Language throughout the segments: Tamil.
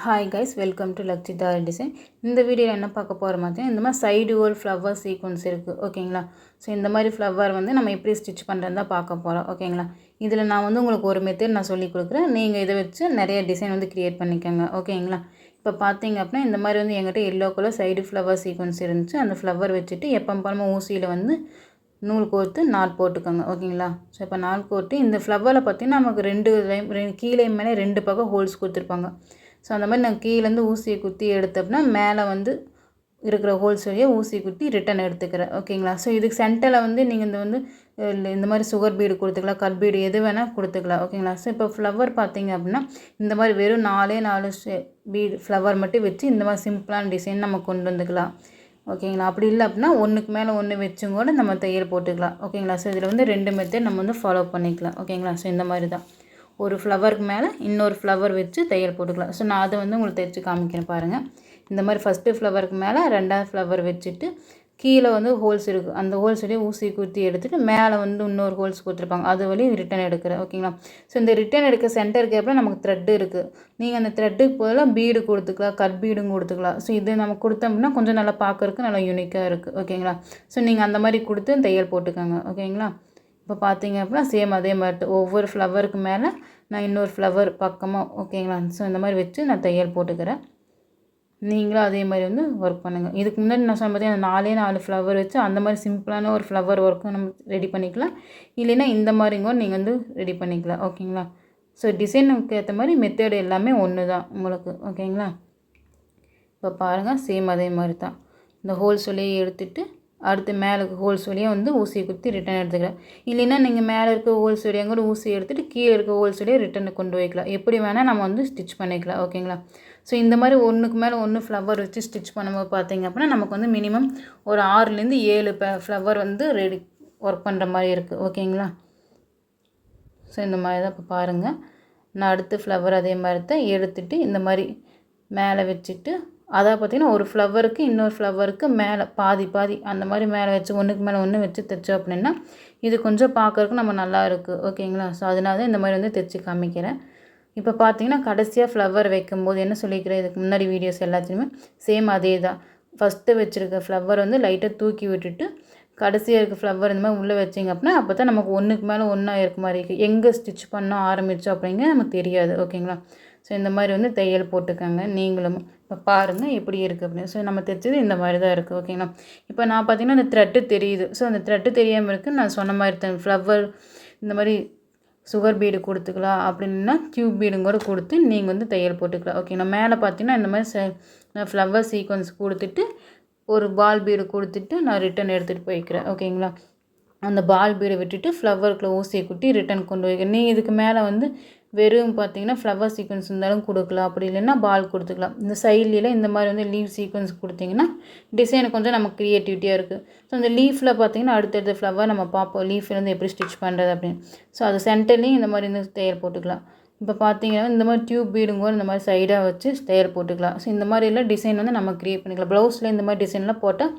Hi guys, welcome to Lakshitha design. இந்த வீடியோவில் என்ன பார்க்க போகிற மாதிரி இந்த மாதிரி சைடு ஒரு ஃப்ளவர் சீக்வன்ஸ் இருக்குது, ஓகேங்களா. ஸோ இந்த மாதிரி ஃப்ளவர் வந்து நம்ம எப்படி ஸ்டிச் பண்ணுறது தான் பார்க்க போகிறோம், ஓகேங்களா. இதில் நான் வந்து உங்களுக்கு ஒரு மெத்தட் நான் சொல்லி கொடுக்குறேன். நீங்கள் இதை வச்சு நிறைய டிசைன் வந்து க்ரியேட் பண்ணிக்கோங்க, ஓகேங்களா. இப்போ பார்த்தீங்க அப்படின்னா இந்த மாதிரி வந்து என்கிட்ட yellow colour side flower sequence இருந்துச்சு. அந்த ஃப்ளவர் வச்சுட்டு எப்போ பாருங்கள் ஊசியில் வந்து நூல் கோர்த்து நாட் போட்டுக்கோங்க, ஓகேங்களா. ஸோ இப்போ நாட் கோர்த்து இந்த ஃப்ளவரில் பார்த்தீங்கன்னா நமக்கு ரெண்டு கீழே மேலே 2 பக்கம் ஹோல்ஸ் கொடுத்துருப்பாங்க. ஸோ அந்த மாதிரி நான் கீழேருந்து ஊசியை குத்தி எடுத்தோம்னா மேலே வந்து இருக்கிற ஹோல்ஸ் வழியாக ஊசி குத்தி ரிட்டன் எடுத்துக்கிறேன், ஓகேங்களா. ஸோ இதுக்கு சென்டரில் வந்து நீங்கள் இந்த மாதிரி சுகர் பீடு கொடுத்துக்கலாம், கட் பீடு எது வேணால் கொடுத்துக்கலாம், ஓகேங்களா. ஸோ இப்போ ஃப்ளவர் பார்த்தீங்க அப்படின்னா இந்த மாதிரி வெறும் 4 பீடு ஃப்ளவர் மட்டும் வச்சு இந்த மாதிரி சிம்பிளான டிசைன் நம்ம கொண்டு வந்துக்கலாம், ஓகேங்களா. அப்படி இல்லை அப்படின்னா ஒன்றுக்கு மேலே ஒன்று வச்சும் கூட நம்ம தையல் போட்டுக்கலாம், ஓகேங்களா. ஸோ இதில் வந்து 2 மெத்தட் நம்ம வந்து ஃபாலோ பண்ணிக்கலாம், ஓகேங்களா. ஸோ இந்த மாதிரி தான் ஒரு ஃப்ளவருக்கு மேலே இன்னொரு ஃப்ளவர் வச்சு தையல் போட்டுக்கலாம். ஸோ நான் அதை வந்து உங்களுக்கு தைச்சி காமிக்கிறேன் பாருங்கள். இந்த மாதிரி ஃபஸ்ட்டு ஃப்ளவருக்கு மேலே 2வது ஃப்ளவர் வச்சுட்டு கீழே வந்து ஹோல்ஸ் இருக்குது, அந்த ஹோல்ஸ் வழியாக ஊசி குத்தி எடுத்துகிட்டு மேலே வந்து இன்னொரு ஹோல்ஸ் கொடுத்துருப்பாங்க, அது வழியும் ரிட்டன் எடுக்கிறேன், ஓகேங்களா. ஸோ இந்த ரிட்டன் எடுக்க சென்டருக்கு அப்புறம் நமக்கு த்ரெட்டு இருக்குது. நீங்கள் அந்த த்ரெட்டுக்கு பதிலாக பீடு கொடுத்துக்கலாம், கட் பீடும் கொடுத்துக்கலாம். ஸோ இது நம்ம கொடுத்தோம் அப்படின்னா கொஞ்சம் நல்லா பார்க்குறதுக்கு நல்லா யூனிக்காக இருக்குது, ஓகேங்களா. ஸோ நீங்கள் அந்த மாதிரி கொடுத்து தையல் போட்டுக்கோங்க, ஓகேங்களா. இப்போ பார்த்தீங்க அப்படின்னா சேம் அதே மாதிரி ஒவ்வொரு ஃப்ளவருக்கு மேலே நான் இன்னொரு ஃப்ளவர் பக்கமாக, ஓகேங்களா. ஸோ இந்த மாதிரி வச்சு நான் தையல் போட்டுக்கிறேன். நீங்களும் அதே மாதிரி வந்து ஒர்க் பண்ணுங்கள். இதுக்கு முன்னாடி நான் சொன்ன பார்த்தீங்கன்னா 4 ஃப்ளவர் வச்சு அந்த மாதிரி சிம்பிளான ஒரு ஃப்ளவர் ஒர்க்கும் நம்ம ரெடி பண்ணிக்கலாம். இல்லைன்னா இந்த மாதிரிங்க நீங்கள் வந்து ரெடி பண்ணிக்கலாம், ஓகேங்களா. ஸோ டிசைனுக்கு ஏற்ற மாதிரி மெத்தேடு எல்லாமே ஒன்று தான் உங்களுக்கு, ஓகேங்களா. இப்போ பாருங்கள் சேம் அதே மாதிரி தான் இந்த ஹோல்ஸ் வழியை எடுத்துகிட்டு அடுத்து மேலே ஹோல்ஸ் வழியாக வந்து ஊசியை குத்தி ரிட்டன் எடுத்துக்கலாம். இல்லைன்னா நீங்கள் மேலே இருக்க ஹோல்ஸ் வழியாக கூட ஊசி எடுத்துகிட்டு கீழே இருக்க ஹோல்ஸ் வழியாக ரிட்டன் கொண்டு வைக்கலாம். எப்படி வேணால் நம்ம வந்து ஸ்டிச் பண்ணிக்கலாம், ஓகேங்களா. ஸோ இந்த மாதிரி ஒன்றுக்கு மேலே ஒன்று ஃப்ளவர் வச்சு ஸ்டிச் பண்ணும்போது பார்த்தீங்க அப்படின்னா நமக்கு வந்து மினிமம் ஒரு 6லேருந்து 7 ஃப்ளவர் வந்து ரெடி ஒர்க் பண்ணுற மாதிரி இருக்குது, ஓகேங்களா. ஸோ இந்த மாதிரி தான் இப்போ பாருங்கள். நான் அடுத்த ஃப்ளவர் அதே மாதிரி தான் எடுத்துகிட்டு இந்த மாதிரி மேலே வச்சுட்டு அதாவது பார்த்திங்கன்னா ஒரு ஃப்ளவருக்கு இன்னொரு ஃப்ளவருக்கு மேலே பாதி அந்த மாதிரி மேலே வச்சு ஒன்றுக்கு மேலே ஒன்று வச்சு தைச்சோம் அப்படின்னா இது கொஞ்சம் பார்க்குறதுக்கு நம்ம நல்லா இருக்குது, ஓகேங்களா. ஸோ அதனால தான் இந்த மாதிரி வந்து தைச்சி காமிக்கிறேன். இப்போ பார்த்தீங்கன்னா கடைசியாக ஃப்ளவர் வைக்கும்போது என்ன சொல்லிக்கிறேன், இதுக்கு முன்னாடி வீடியோஸ் எல்லாத்துலேயுமே சேம் அதே தான். ஃபஸ்ட்டு வச்சுருக்க ஃப்ளவர் வந்து லைட்டாக தூக்கி விட்டுட்டு கடைசியாக இருக்க ஃப்ளவர் இந்த மாதிரி உள்ளே வச்சிங்க அப்படின்னா அப்போ தான் நமக்கு ஒன்றுக்கு மேலே ஒன்றா இருக்க மாதிரி இருக்குது. எங்கே ஸ்டிச் பண்ண ஆரம்பித்தோம் அப்படிங்கிறது நமக்கு தெரியாது, ஓகேங்களா. ஸோ இந்த மாதிரி வந்து தையல் போட்டுக்கோங்க நீங்களும். இப்போ பாருங்கள் எப்படி இருக்குது அப்படின்னு. ஸோ நம்ம தைச்சது இந்த மாதிரி தான் இருக்குது, ஓகேங்களா. இப்போ நான் பார்த்திங்கன்னா இந்த த்ரெட்டு தெரியுது. ஸோ அந்த த்ரெட்டு தெரியாமல் இருக்குது. நான் சொன்ன மாதிரி ஃப்ளவர் இந்த மாதிரி சுகர் பீடு கொடுத்துக்கலாம், அப்படின்னா டியூப் பீடும் கூட கொடுத்து நீங்கள் வந்து தையல் போட்டுக்கலாம், ஓகேங்களா. மேலே பார்த்தீங்கன்னா இந்த மாதிரி ஃப்ளவர் சீக்வன்ஸ் கொடுத்துட்டு ஒரு பால் பீடு கொடுத்துட்டு நான் ரிட்டன் எடுத்துகிட்டு போய்க்கிறேன், ஓகேங்களா. அந்த பால் பீடை விட்டுட்டு ஃப்ளவருக்குள்ளே ஊசியை குட்டி ரிட்டன் கொண்டு வைக்கிறேன். நீங்கள் இதுக்கு மேலே வந்து வெறும் பார்த்தீங்கன்னா ஃப்ளவர் சீக்வன்ஸ் இருந்தாலும் கொடுக்கலாம், அப்படி இல்லைன்னா பால் கொடுத்துக்கலாம். இந்த சைட்லியில் இந்த மாதிரி வந்து லீவ் சீக்வன்ஸ் கொடுத்திங்கன்னா டிசைன் கொஞ்சம் நமக்கு க்ரியேட்டிவிட்டியாக இருக்குது. ஸோ அந்த லீஃபில் பார்த்தீங்கன்னா அடுத்தடுத்த ஃப்ளவர் நம்ம பார்ப்போம் லீஃப்லேருந்து எப்படி ஸ்டிச் பண்ணுறது அப்படின்னு. ஸோ அது சென்டர்லேயும் இந்த மாதிரி வந்து தையல் போட்டுக்கலாம். இப்போ பார்த்தீங்கன்னா இந்த மாதிரி டியூப் பீடுங்க இந்த மாதிரி சைடாக வச்சு தையல் போட்டுக்கலாம். ஸோ இந்த மாதிரிலாம் டிசைன் வந்து நம்ம க்ரியேட் பண்ணிக்கலாம். ப்ளவுஸில் இந்த மாதிரி டிசைன்லாம் போட்டால்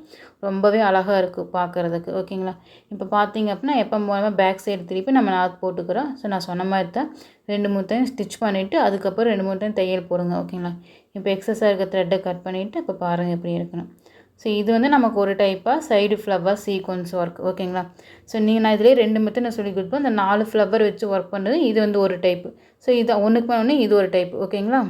ரொம்பவே அழகாக இருக்குது பார்க்குறதுக்கு, ஓகேங்களா. இப்போ பார்த்தீங்க அப்படின்னா எப்போ மூலமாக பேக் சைடு திருப்பி நம்ம நாட் போட்டுக்கிறோம். ஸோ நான் சொன்ன மாதிரி தான் 2-3 டைம் ஸ்டிச் பண்ணிவிட்டு அதுக்கப்புறம் 2-3 டைம் தையல் போடுங்க, ஓகேங்களா. இப்போ எக்ஸஸாக இருக்க த்ரெட்டை கட் பண்ணிவிட்டு இப்போ பாருங்கள் எப்படி இருக்கணும். ஸோ இது வந்து நமக்கு ஒரு டைப்பாக சைடு ஃப்ளவர் சீக்வன்ஸ் ஒர்க், ஓகேங்களா. ஸோ நான் இதிலே 2 மெத்தட் நான் சொல்லி கொடுப்பேன். இந்த 4 ஃப்ளவர் வச்சு ஒர்க் பண்ணுறது இது வந்து ஒரு டைப்பு. ஸோ இது ஒன்றுக்கு மேலே ஒன்று இது ஒரு டைப், ஓகேங்களா.